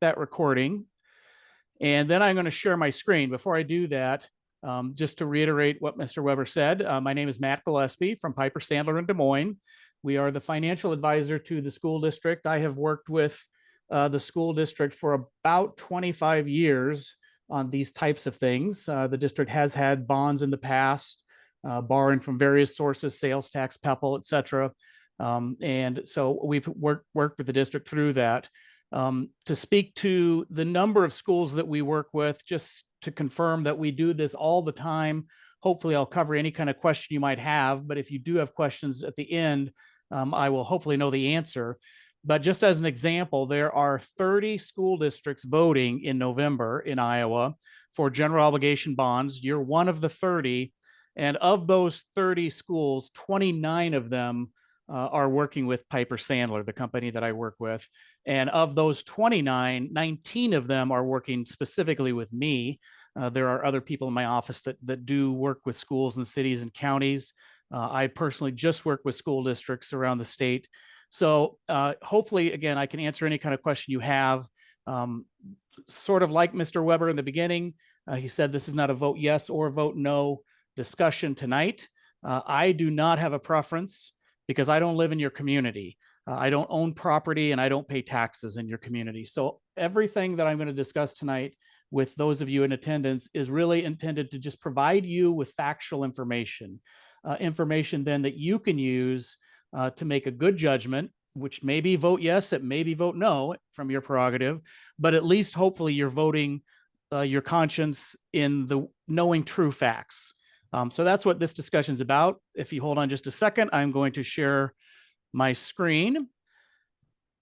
that recording, and then I'm going to share my screen. Before I do that, just to reiterate what Mr. Weber said, my name is Matt Gillaspie from Piper Sandler in Des Moines. We are the financial advisor to the school district. I have worked with the school district for about 25 years on these types of things. The district has had bonds in the past, borrowing from various sources, sales tax, PEPAL, et cetera. And so we've worked with the district through that. To speak to the number of schools that we work with, just to confirm that we do this all the time. Hopefully I'll cover any kind of question you might have, but if you do have questions at the end, I will hopefully know the answer. But just as an example, there are 30 school districts voting in November in Iowa for general obligation bonds. You're one of the 30. And of those 30 schools, 29 of them are working with Piper Sandler, the company that I work with. And of those 29, 19 of them are working specifically with me. There are other people in my office that do work with schools and cities and counties. I personally just work with school districts around the state. So hopefully, again, I can answer any kind of question you have. Sort of like Mr. Weber in the beginning, he said this is not a vote yes or vote no discussion tonight. I do not have a preference because I don't live in your community. I don't own property and I don't pay taxes in your community. So everything that I'm going to discuss tonight with those of you in attendance is really intended to just provide you with factual information, information then that you can use to make a good judgment, which may be vote yes, it may be vote no from your prerogative, but at least hopefully you're voting your conscience in the knowing true facts. So that's what this discussion is about. If you hold on just a second, I'm going to share my screen.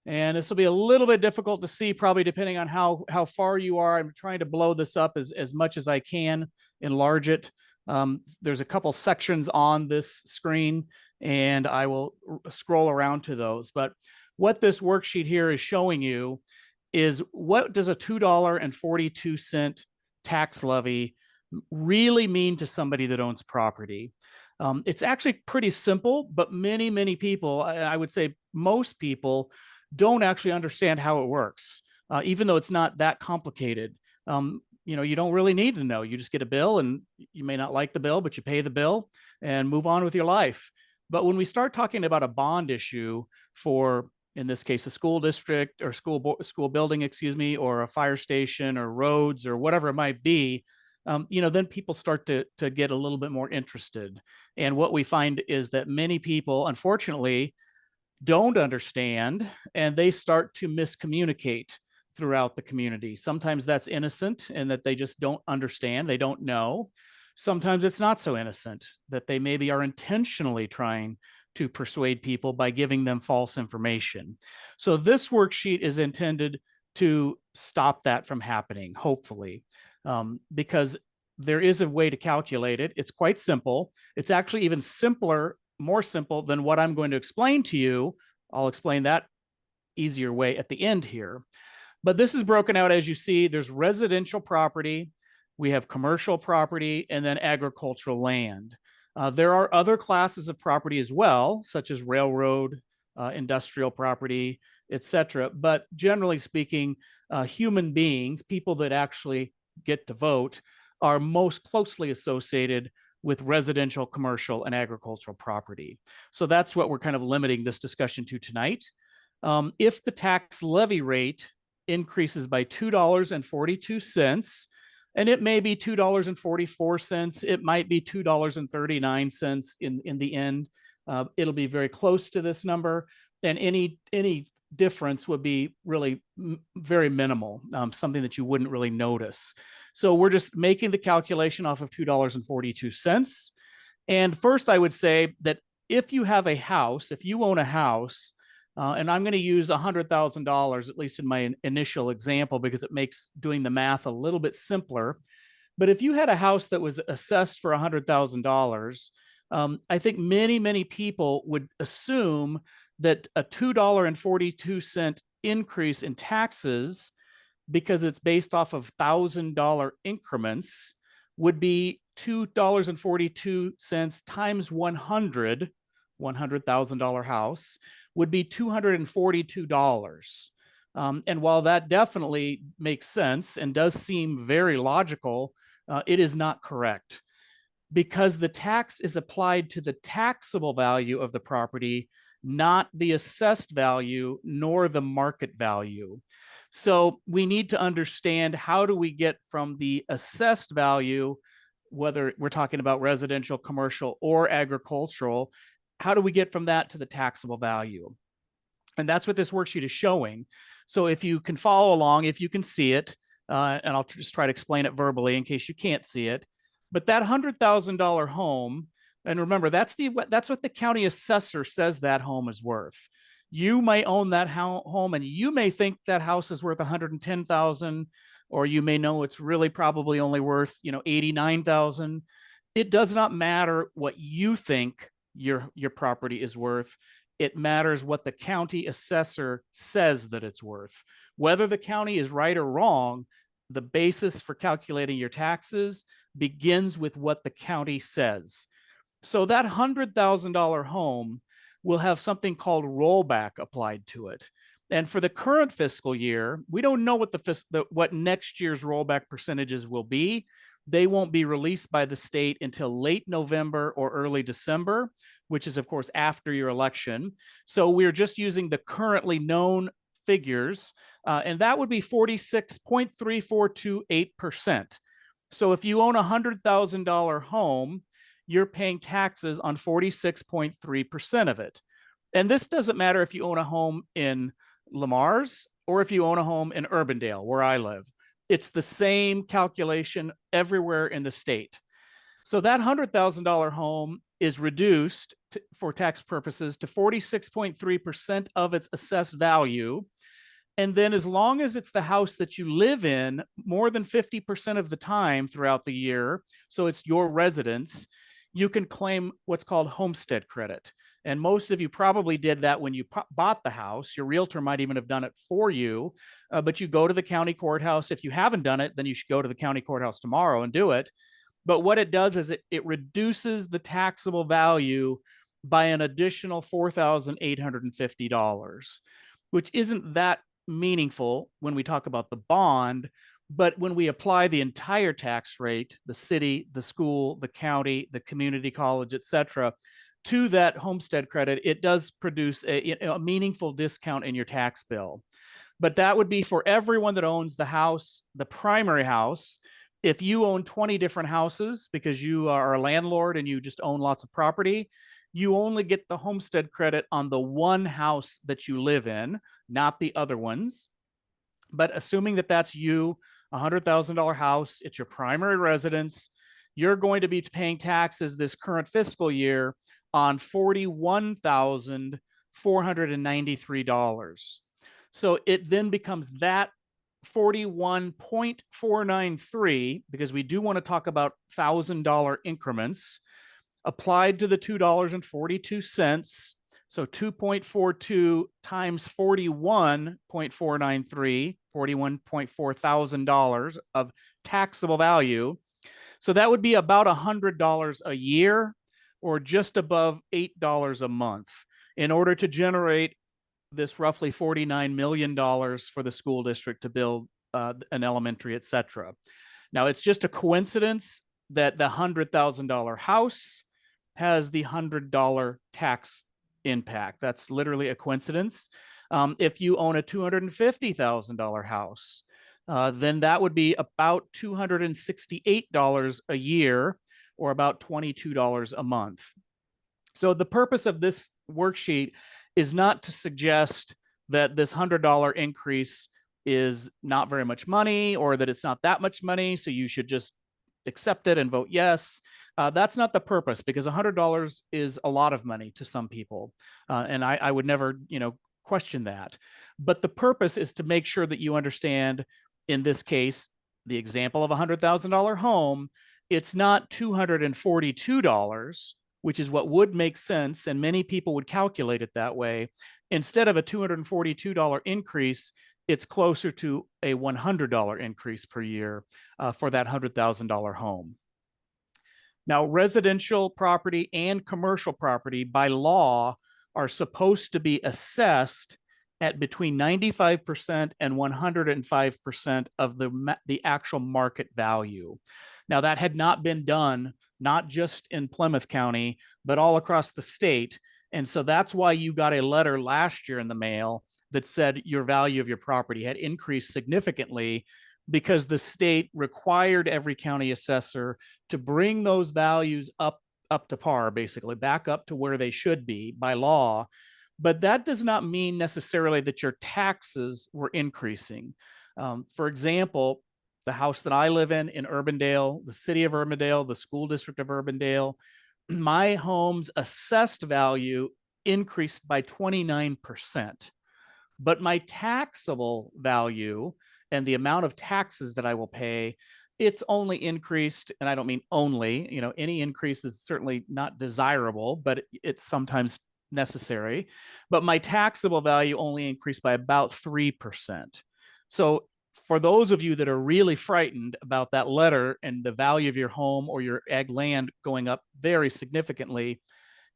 And this will be a little bit difficult to see, probably depending on how far you are. I'm trying to blow this up as much as I can, enlarge it. There's a couple sections on this screen, and I will scroll around to those. But what this worksheet here is showing you is what does a $2.42 tax levy really mean to somebody that owns property? It's actually pretty simple, but many people, I would say most people, don't actually understand how it works, even though it's not that complicated. You don't really need to know. You just get a bill, and you may not like the bill, but you pay the bill and move on with your life. But when we start talking about a bond issue for, in this case, a school district or school building, or a fire station or roads or whatever it might be, then people start to get a little bit more interested. And what we find is that many people, unfortunately, don't understand, and they start to miscommunicate throughout the community. Sometimes that's innocent and that they just don't understand, they don't know. Sometimes it's not so innocent, that they maybe are intentionally trying to persuade people by giving them false information. So this worksheet is intended to stop that from happening, hopefully, because there is a way to calculate it. It's quite simple. It's actually even simpler, more simple than what I'm going to explain to you. I'll explain that easier way at the end here. But this is broken out, as you see. There's residential property, we have commercial property, and then agricultural land. There are other classes of property as well, such as railroad, industrial property, etc. But generally speaking, human beings, people that actually get to vote, are most closely associated with residential, commercial, and agricultural property. So that's what we're kind of limiting this discussion to tonight. If the tax levy rate increases by $2.42, and it may be $2.44, it might be $2.39 in the end, it'll be very close to this number, and any difference would be really very minimal, something that you wouldn't really notice. So we're just making the calculation off of $2.42. And first, I would say that if you have a house, if you own a house, and I'm going to use $100,000, at least in my initial example, because it makes doing the math a little bit simpler. But if you had a house that was assessed for $100,000, I think many people would assume that a $2.42 increase in taxes, because it's based off of $1,000 increments, would be $2.42 times 100, $100,000 house would be $242. And while that definitely makes sense and does seem very logical, it is not correct, because the tax is applied to the taxable value of the property, not the assessed value nor the market value. So we need to understand, how do we get from the assessed value, whether we're talking about residential, commercial, or agricultural, how do we get from that to the taxable value? And that's what this worksheet is showing. So if you can follow along, if you can see it, and I'll just try to explain it verbally in case you can't see it, but that $100,000 home, and remember, that's what the county assessor says that home is worth. You may own that home, and you may think that house is worth 110,000, or you may know it's really probably only worth 89,000. It does not matter what you think your property is worth. It matters what the county assessor says that it's worth. Whether the county is right or wrong, the basis for calculating your taxes begins with what the county says. So that $100,000 home will have something called rollback applied to it. And for the current fiscal year, we don't know what next year's rollback percentages will be. They won't be released by the state until late November or early December, which is, of course, after your election. So we're just using the currently known figures, and that would be 46.3428%. So if you own a $100,000 home, you're paying taxes on 46.3% of it. And this doesn't matter if you own a home in Lamar's or if you own a home in Urbandale, where I live. It's the same calculation everywhere in the state. So that $100,000 home is reduced for tax purposes to 46.3% of its assessed value. And then, as long as it's the house that you live in more than 50% of the time throughout the year, so it's your residence, you can claim what's called homestead credit. And most of you probably did that when you bought the house. Your realtor might even have done it for you, but you go to the county courthouse. If you haven't done it, then you should go to the county courthouse tomorrow and do it. But what it does is it reduces the taxable value by an additional $4,850, which isn't that meaningful when we talk about the bond. But when we apply the entire tax rate, the city, the school, the county, the community college, et cetera, to that homestead credit, it does produce a meaningful discount in your tax bill. But that would be for everyone that owns the house, the primary house. If you own 20 different houses because you are a landlord and you just own lots of property, you only get the homestead credit on the one house that you live in, not the other ones. But assuming that that's you, a $100,000 house, it's your primary residence, you're going to be paying taxes this current fiscal year on $41,493. So it then becomes that 41.493, because we do want to talk about $1,000 increments, applied to the $2.42. So 2.42 times 41.493, $41,400 of taxable value. So that would be about $100 a year, or just above $8 a month, in order to generate this roughly $49 million for the school district to build an elementary, et cetera. Now, it's just a coincidence that the $100,000 house has the $100 tax impact. That's literally a coincidence. If you own a $250,000 house, then that would be about $268 a year, or about $22 a month. So the purpose of this worksheet is not to suggest that this $100 increase is not very much money, or that it's not that much money, so you should just accept it and vote yes. That's not the purpose, because $100 is a lot of money to some people, and I would never, question that. But the purpose is to make sure that you understand, in this case, the example of a $100,000 home, it's not $242, which is what would make sense, and many people would calculate it that way. Instead of a $242 increase, it's closer to a $100 increase per year for that $100,000 home. Now, residential property and commercial property by law are supposed to be assessed at between 95% and 105% of the actual market value. Now, that had not been done, not just in Plymouth County, but all across the state. And so that's why you got a letter last year in the mail that said your value of your property had increased significantly, because the state required every county assessor to bring those values up to par, basically back up to where they should be by law. But that does not mean necessarily that your taxes were increasing. For example, the house that I live in Urbandale, the city of Urbandale, the school district of Urbandale, my home's assessed value increased by 29%. But my taxable value and the amount of taxes that I will pay, it's only increased, and I don't mean only, any increase is certainly not desirable, but it's sometimes necessary. But my taxable value only increased by about 3%. So for those of you that are really frightened about that letter and the value of your home or your ag land going up very significantly,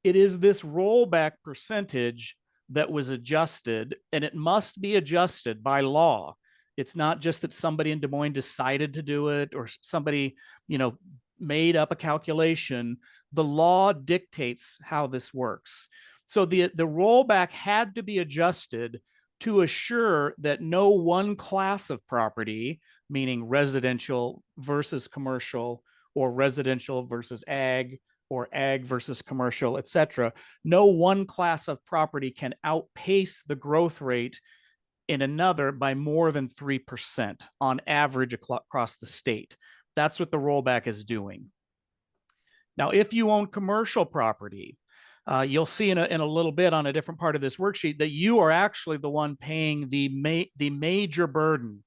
it is this rollback percentage that was adjusted, and it must be adjusted by law. It's not just that somebody in Des Moines decided to do it, or somebody, made up a calculation. The law dictates how this works. So the rollback had to be adjusted to assure that no one class of property, meaning residential versus commercial, or residential versus ag, or ag versus commercial, et cetera, no one class of property can outpace the growth rate in another by more than 3% on average across the state. That's what the rollback is doing. Now, if you own commercial property, you'll see in a little bit on a different part of this worksheet that you are actually the one paying the major burden.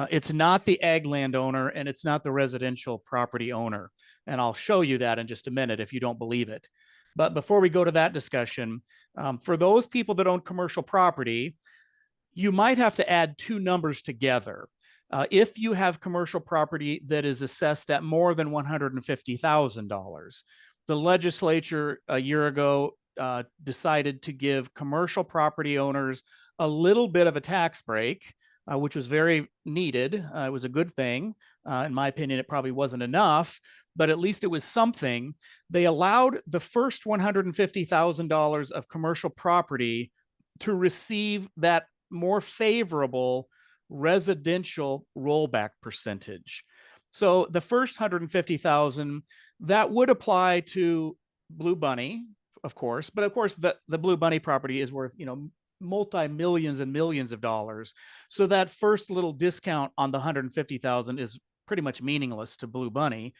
It's not the ag landowner, and it's not the residential property owner. And I'll show you that in just a minute if you don't believe it. But before we go to that discussion, for those people that own commercial property, you might have to add two numbers together. If you have commercial property that is assessed at more than $150,000, the legislature a year ago decided to give commercial property owners a little bit of a tax break, which was very needed. It was a good thing. In my opinion, it probably wasn't enough, but at least it was something. They allowed the first $150,000 of commercial property to receive that more favorable residential rollback percentage. So the first $150,000, that would apply to Blue Bunny, of course, but of course the Blue Bunny property is worth, multi-millions and millions of dollars. So that first little discount on the 150,000 is pretty much meaningless to Blue Bunny.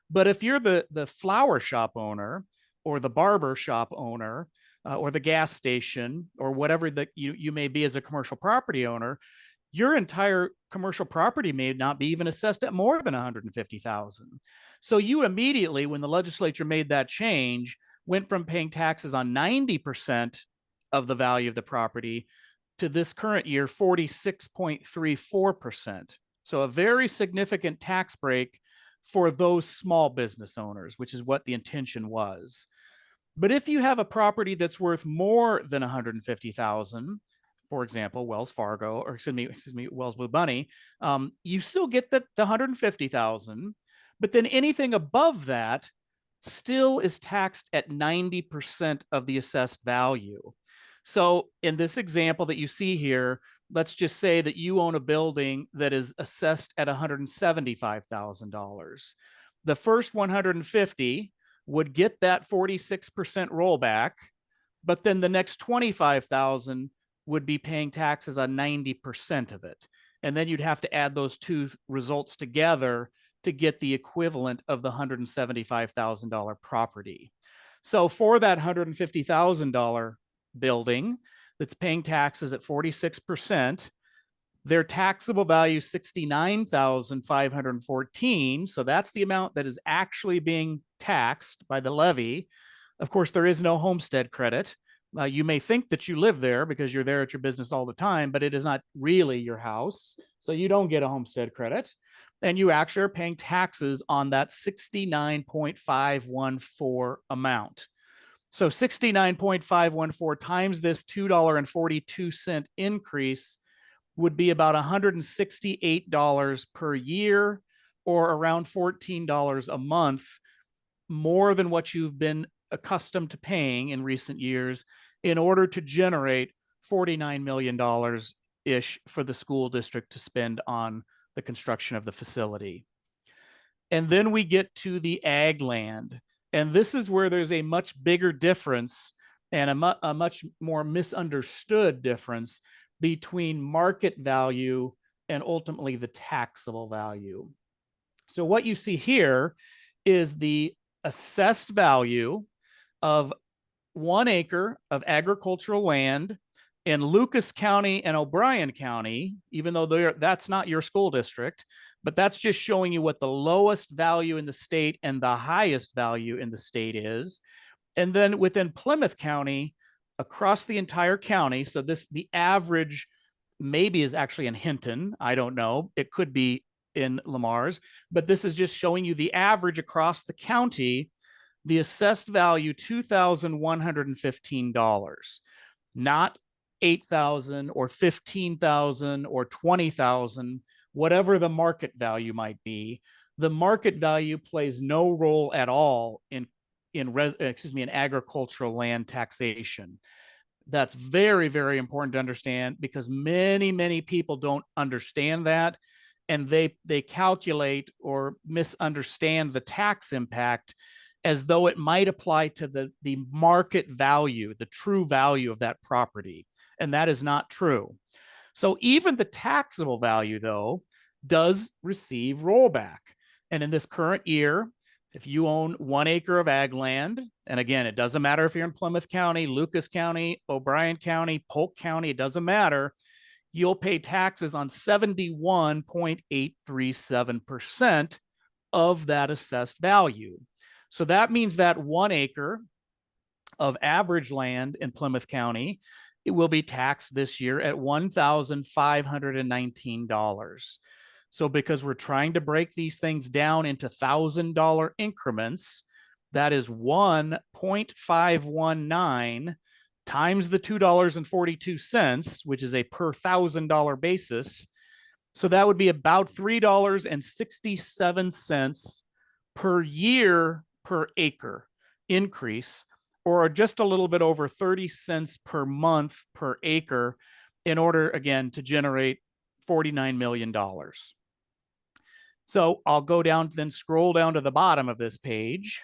But if you're the flower shop owner, or the barber shop owner, or the gas station, or whatever that you may be as a commercial property owner, your entire commercial property may not be even assessed at more than 150,000. So you immediately, when the legislature made that change, went from paying taxes on 90% of the value of the property to this current year 46.34%. So a very significant tax break for those small business owners, which is what the intention was. But if you have a property that's worth more than 150,000, for example, Wells Fargo, or excuse me, Wells Blue Bunny, you still get the 150,000, but then anything above that still is taxed at 90% of the assessed value. So in this example that you see here, let's just say that you own a building that is assessed at $175,000. The first 150 would get that 46% rollback, but then the next 25,000 would be paying taxes on 90% of it. And then you'd have to add those two results together to get the equivalent of the $175,000 property. So for that $150,000 building that's paying taxes at 46%, their taxable value is $69,514. So that's the amount that is actually being taxed by the levy. Of course, there is no homestead credit. You may think that you live there because you're there at your business all the time, but it is not really your house. So you don't get a homestead credit. And you actually are paying taxes on that 69.514 amount. So 69.514 times this $2.42 increase would be about $168 per year, or around $14 a month, more than what you've been accustomed to paying in recent years, in order to generate $49 million ish for the school district to spend on the construction of the facility. And then we get to the ag land. And this is where there's a much bigger difference and a much more misunderstood difference between market value and ultimately the taxable value. So what you see here is the assessed value of 1 acre of agricultural land in Lucas County and O'Brien County, even though that's not your school district, but that's just showing you what the lowest value in the state and the highest value in the state is. And then within Plymouth County, across the entire county, so the average maybe is actually in Hinton, I don't know, it could be in Lamar's, but this is just showing you the average across the county. The assessed value, $2,115, not $8,000 or $15,000 or $20,000, whatever the market value might be. The market value plays no role at all in agricultural land taxation. That's very, very important to understand, because many people don't understand that, and they calculate or misunderstand the tax impact as though it might apply to the market value, the true value of that property. And that is not true. So even the taxable value, though, does receive rollback. And in this current year, if you own 1 acre of ag land, and again, it doesn't matter if you're in Plymouth County, Lucas County, O'Brien County, Polk County, it doesn't matter, you'll pay taxes on 71.837% of that assessed value. So that means that 1 acre of average land in Plymouth County, it will be taxed this year at $1,519. So because we're trying to break these things down into $1,000 increments, that is 1.519 times the $2.42, which is a per $1,000 basis. So that would be about $3.67 per year per acre increase, or just a little bit over 30 cents per month per acre, in order, again, to generate $49 million. So I'll go down, then scroll down to the bottom of this page,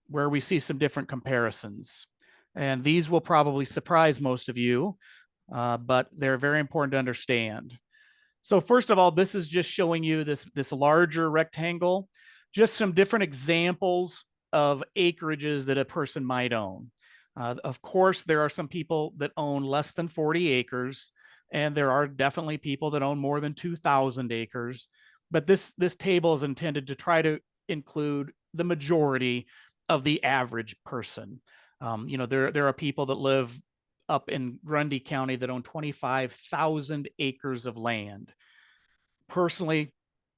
where we see some different comparisons. And these will probably surprise most of you, but they're very important to understand. So first of all, this is just showing you this larger rectangle, just some different examples of acreages that a person might own. Of course, there are some people that own less than 40 acres, and there are definitely people that own more than 2,000 acres. But this table is intended to try to include the majority of the average person. There are people that live up in Grundy County that own 25,000 acres of land. Personally,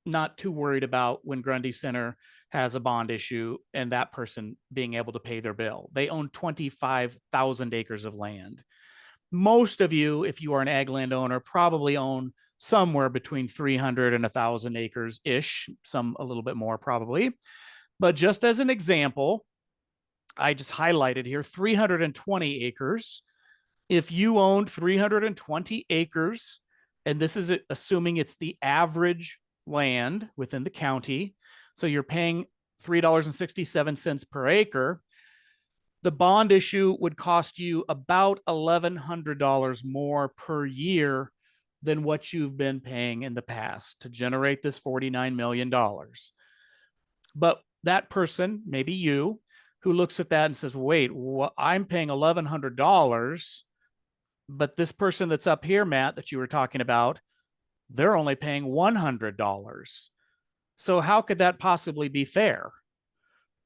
not too worried about when Grundy Center has a bond issue and that person being able to pay their bill. They own 25,000 acres of land. Most of you, if you are an ag landowner, probably own somewhere between 300 and 1,000 acres-ish, some a little bit more probably. But just as an example, I just highlighted here 320 acres. If you owned 320 acres, and this is assuming it's the average land within the county, so you're paying $3.67 per acre, the bond issue would cost you about $1,100 more per year than what you've been paying in the past to generate this $49 million. But that person, maybe you, who looks at that and says, wait, I'm paying $1,100, but this person that's up here, Matt, that you were talking about, they're only paying $100. So how could that possibly be fair?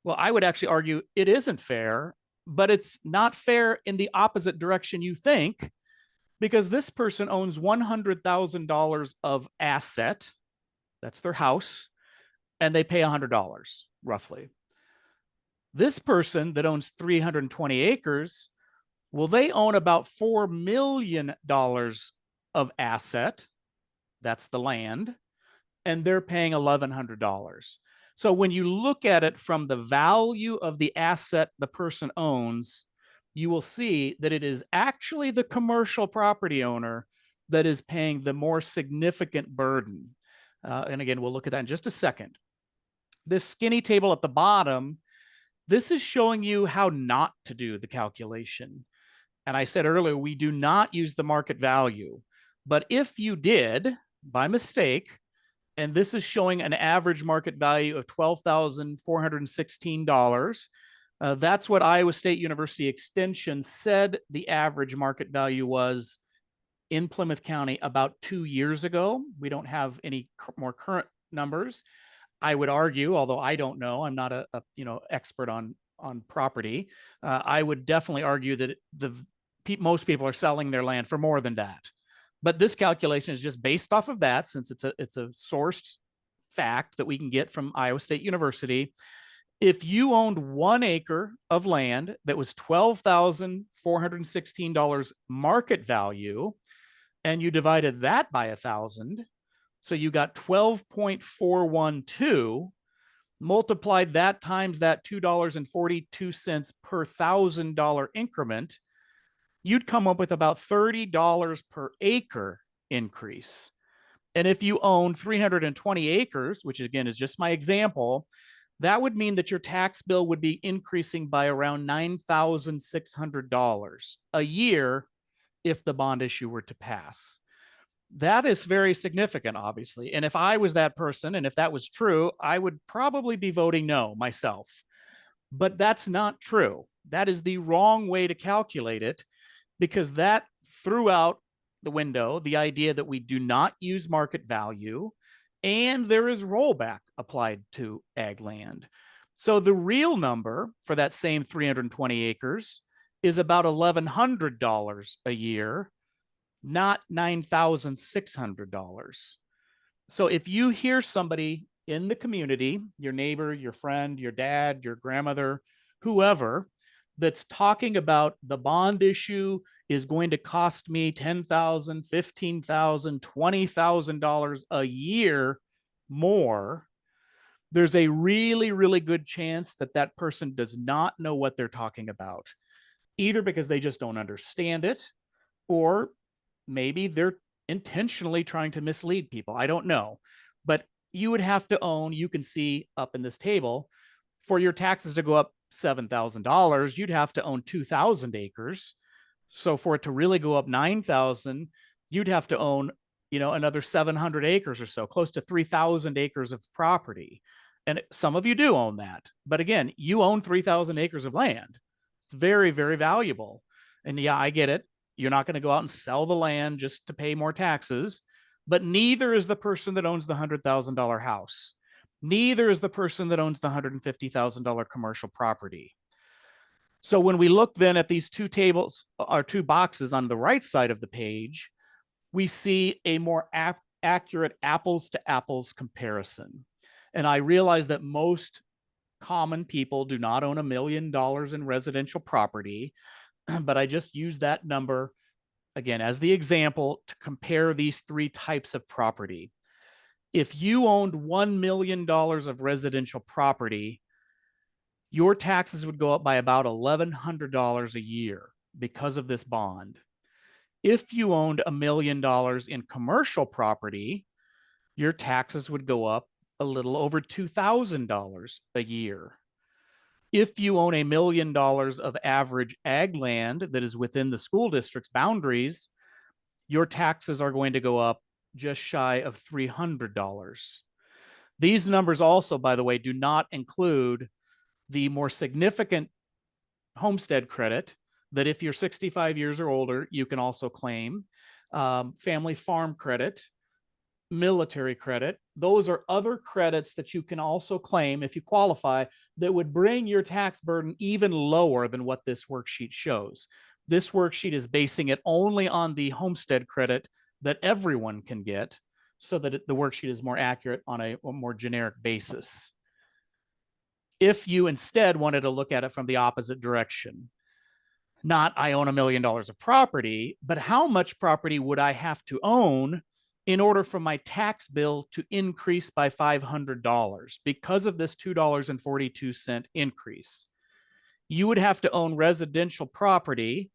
Well, I would actually argue it isn't fair, but it's not fair in the opposite direction you think, because this person owns $100,000 of asset, that's their house, and they pay $100 roughly. This person that owns 320 acres, well, they own about $4 million of asset. That's the land. And they're paying $1,100. So when you look at it from the value of the asset the person owns, you will see that it is actually the commercial property owner that is paying the more significant burden. And again, we'll look at that in just a second. This skinny table at the bottom, this is showing you how not to do the calculation. And I said earlier, we do not use the market value. But if you did, by mistake, and this is showing an average market value of $12,416. That's what Iowa State University Extension said the average market value was in Plymouth County about 2 years ago. We don't have any more current numbers. I would argue, although I don't know, I'm not a expert on property. I would definitely argue that most people are selling their land for more than that. But this calculation is just based off of that, since it's a sourced fact that we can get from Iowa State University. If you owned 1 acre of land that was $12,416 market value, and you divided that by 1,000, so you got 12.412, multiplied that times that $2.42 per $1,000 increment, you'd come up with about $30 per acre increase. And if you own 320 acres, which again is just my example, that would mean that your tax bill would be increasing by around $9,600 a year if the bond issue were to pass. That is very significant, obviously. And if I was that person, and if that was true, I would probably be voting no myself. But that's not true. That is the wrong way to calculate it, because that threw out the window the idea that we do not use market value, and there is rollback applied to ag land. So the real number for that same 320 acres is about $1,100 a year, not $9,600. So if you hear somebody in the community, your neighbor, your friend, your dad, your grandmother, whoever, that's talking about the bond issue is going to cost me $10,000, $15,000, $20,000 a year more, there's a really, really good chance that that person does not know what they're talking about, either because they just don't understand it, or maybe they're intentionally trying to mislead people. I don't know. But you would have to own, you can see up in this table, for your taxes to go up $7,000, you'd have to own 2,000 acres. So for it to really go up 9,000, you'd have to own, another 700 acres or so, close to 3,000 acres of property. And some of you do own that. But again, you own 3,000 acres of land. It's very, very valuable. And yeah, I get it. You're not going to go out and sell the land just to pay more taxes, but neither is the person that owns the $100,000 house. Neither is the person that owns the $150,000 commercial property. So when we look then at these two tables, or two boxes on the right side of the page, we see a more accurate apples to apples comparison. And I realize that most common people do not own $1 million in residential property, but I just use that number again as the example to compare these three types of property. If you owned $1 million of residential property, your taxes would go up by about $1,100 a year because of this bond. If you owned $1 million in commercial property, your taxes would go up a little over $2,000 a year. If you own $1 million of average ag land that is within the school district's boundaries, your taxes are going to go up just shy of $300. These numbers also, by the way, do not include the more significant homestead credit that if you're 65 years or older, you can also claim, family farm credit, military credit. Those are other credits that you can also claim if you qualify that would bring your tax burden even lower than what this worksheet shows. This worksheet is basing it only on the homestead credit that everyone can get, so that the worksheet is more accurate on a more generic basis. If you instead wanted to look at it from the opposite direction, not I own $1 million of property, but how much property would I have to own in order for my tax bill to increase by $500 because of this $2.42 increase? You would have to own residential property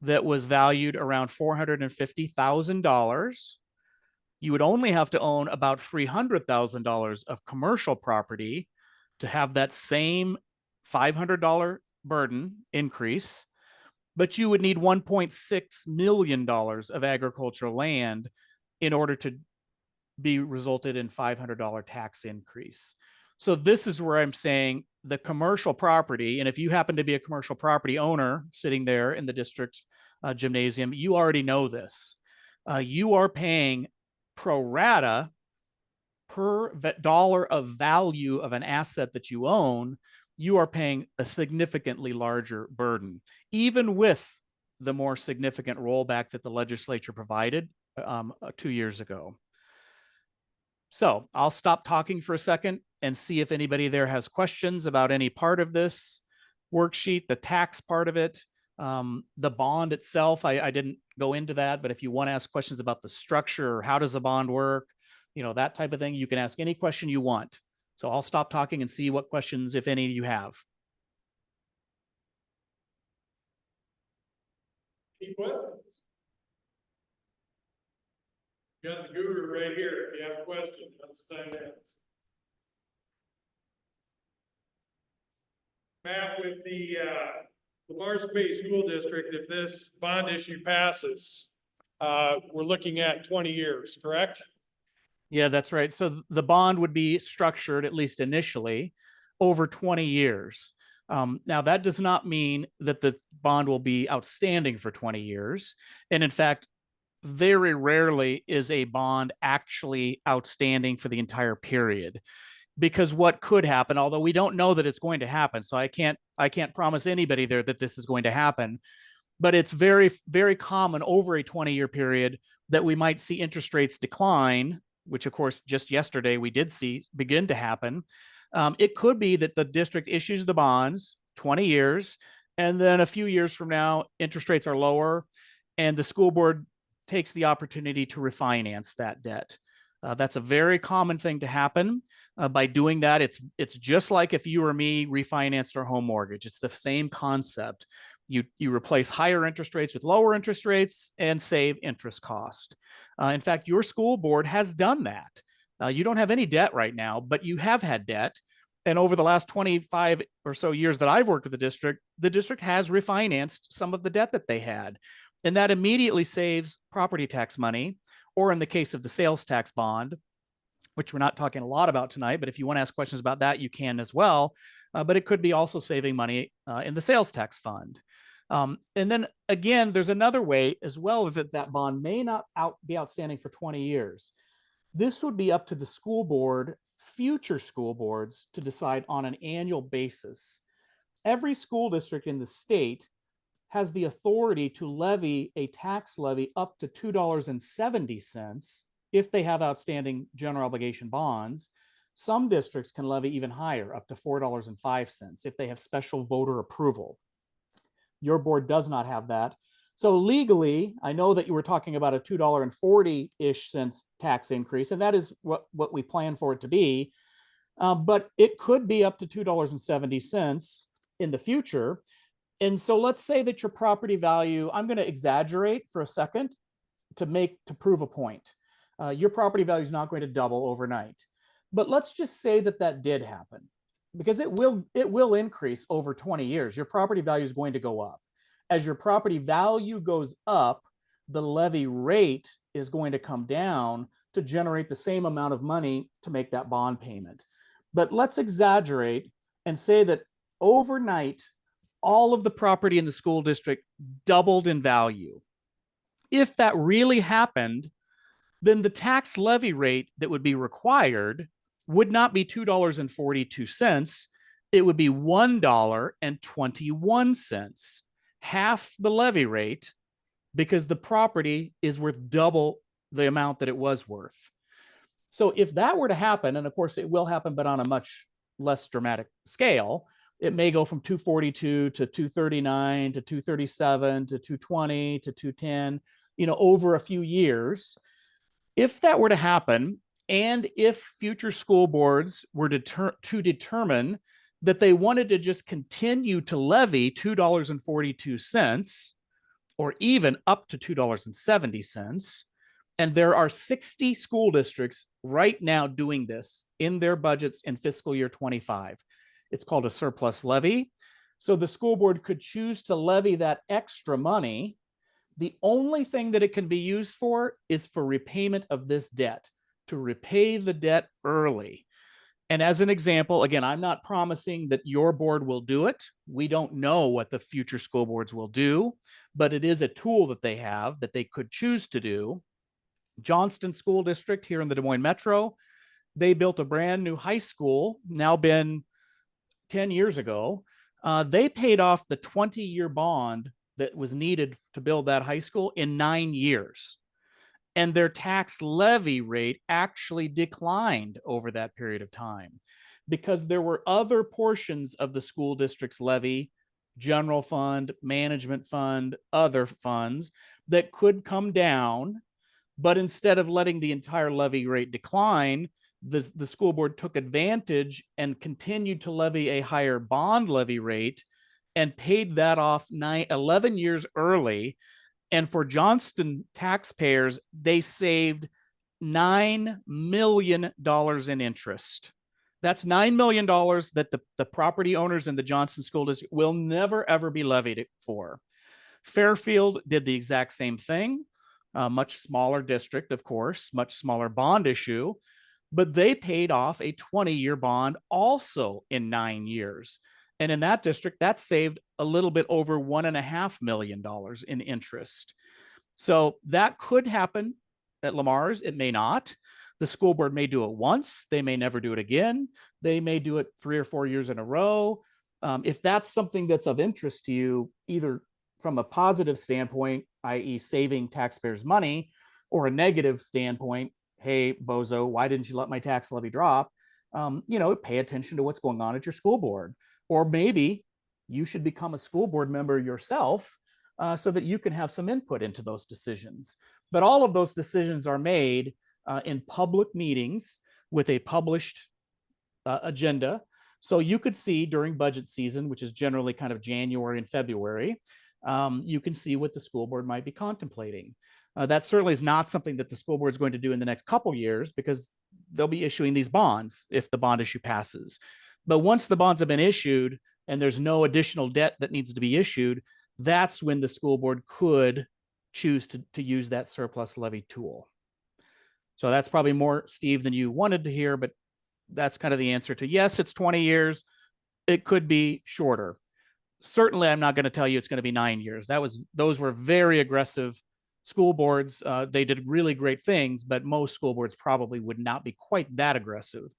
that was valued around $450,000. You would only have to own about $300,000 of commercial property to have that same $500 burden increase, but you would need $1.6 million of agricultural land in order to be resulted in $500 tax increase. So this is where I'm saying the commercial property, and if you happen to be a commercial property owner sitting there in the district gymnasium, you already know this. You are paying pro rata per dollar of value of an asset that you own. You are paying a significantly larger burden, even with the more significant rollback that the legislature provided 2 years ago. So I'll stop talking for a second and see if anybody there has questions about any part of this worksheet, the tax part of it, the bond itself. I didn't go into that, but if you want to ask questions about the structure or how does the bond work, that type of thing, you can ask any question you want. So I'll stop talking and see what questions, if any, you have. Any questions? Got the guru right here. If you have a question, that's the time to ask. Matt, with the Mars Bay School District, if this bond issue passes, we're looking at 20 years, correct? Yeah, that's right. So the bond would be structured, at least initially, over 20 years. Now, that does not mean that the bond will be outstanding for 20 years. And in fact, very rarely is a bond actually outstanding for the entire period, because what could happen, although we don't know that it's going to happen, so I can't promise anybody there that this is going to happen, but it's very, very common over a 20-year period that we might see interest rates decline, which of course just yesterday we did see begin to happen. It could be that the district issues the bonds 20 years, and then a few years from now, interest rates are lower, and the school board takes the opportunity to refinance that debt. That's a very common thing to happen. By doing that, it's just like if you or me refinanced our home mortgage. It's the same concept. You replace higher interest rates with lower interest rates and save interest cost. In fact, your school board has done that. You don't have any debt right now, but you have had debt. And over the last 25 or so years that I've worked with the district has refinanced some of the debt that they had. And that immediately saves property tax money, or in the case of the sales tax bond, which we're not talking a lot about tonight, but if you want to ask questions about that, you can as well. But it could be also saving money in the sales tax fund. And then again, there's another way as well that bond may not be outstanding for 20 years. This would be up to the school board, future school boards, to decide on an annual basis. Every school district in the state has the authority to levy a tax levy up to $2.70 if they have outstanding general obligation bonds. Some districts can levy even higher, up to $4.05, if they have special voter approval. Your board does not have that. So legally, I know that you were talking about a $2.40-ish tax increase, and that is what we plan for it to be. But it could be up to $2.70 in the future. And so let's say that your property value, I'm going to exaggerate for a second to prove a point. Your property value is not going to double overnight. But let's just say that did happen, because it will increase over 20 years. Your property value is going to go up. As your property value goes up, the levy rate is going to come down to generate the same amount of money to make that bond payment. But let's exaggerate and say that overnight, all of the property in the school district doubled in value. If that really happened, then the tax levy rate that would be required would not be $2.42. It would be $1.21, half the levy rate, because the property is worth double the amount that it was worth. So if that were to happen, and of course it will happen, but on a much less dramatic scale. It may go from 242 to 239 to 237 to 220 to 210, over a few years. If that were to happen, and if future school boards were to determine that they wanted to just continue to levy $2.42 or even up to $2.70, and there are 60 school districts right now doing this in their budgets in fiscal year 25. It's called a surplus levy. So the school board could choose to levy that extra money. The only thing that it can be used for is for repayment of this debt, to repay the debt early. And as an example, again, I'm not promising that your board will do it. We don't know what the future school boards will do, but it is a tool that they have that they could choose to do. Johnston School District here in the Des Moines Metro, they built a brand new high school, now been 10 years ago. They paid off the 20-year bond that was needed to build that high school in 9 years. And their tax levy rate actually declined over that period of time because there were other portions of the school district's levy, general fund, management fund, other funds that could come down. But instead of letting the entire levy rate decline, the school board took advantage and continued to levy a higher bond levy rate and paid that off 11 years early. And for Johnston taxpayers, they saved $9 million in interest. That's $9 million that the property owners in the Johnston School District will never, ever be levied for. Fairfield did the exact same thing. Much smaller district, of course, much smaller bond issue, but they paid off a 20-year bond also in 9 years. And in that district, that saved a little bit over $1.5 million in interest. So that could happen at Lamar's. It may not. The school board may do it once. They may never do it again. They may do it 3 or 4 years in a row. If that's something that's of interest to you, either from a positive standpoint, i.e. saving taxpayers money, or a negative standpoint, hey, bozo, why didn't you let my tax levy drop? Pay attention to what's going on at your school board. Or maybe you should become a school board member yourself so that you can have some input into those decisions. But all of those decisions are made in public meetings with a published agenda. So you could see during budget season, which is generally kind of January and February, you can see what the school board might be contemplating. That certainly is not something that the school board is going to do in the next couple years because they'll be issuing these bonds if the bond issue passes. But once the bonds have been issued and there's no additional debt that needs to be issued, that's when the school board could choose to use that surplus levy tool. So that's probably more, Steve, than you wanted to hear, but that's kind of the answer to yes, it's 20 years. It could be shorter. Certainly, I'm not going to tell you it's going to be 9 years. Those were very aggressive school boards. They did really great things, but most school boards probably would not be quite that aggressive.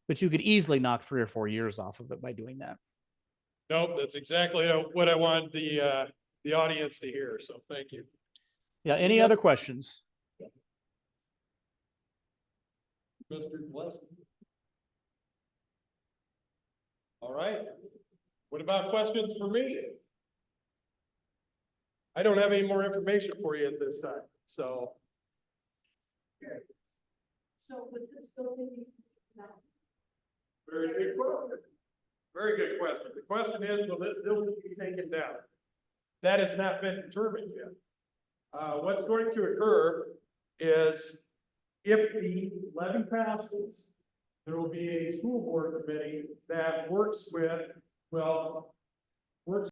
But you could easily knock 3 or 4 years off of it by doing that. Nope, that's exactly what I want the audience to hear. So thank you. Yeah. Any other questions? Mr. Gillaspie. All right. What about questions for me? I don't have any more information for you at this time. So. So with this building, Very good question. Very good question. The question is, will this building be taken down? That has not been determined yet. What's going to occur is if the levy passes, there will be a school board committee that works with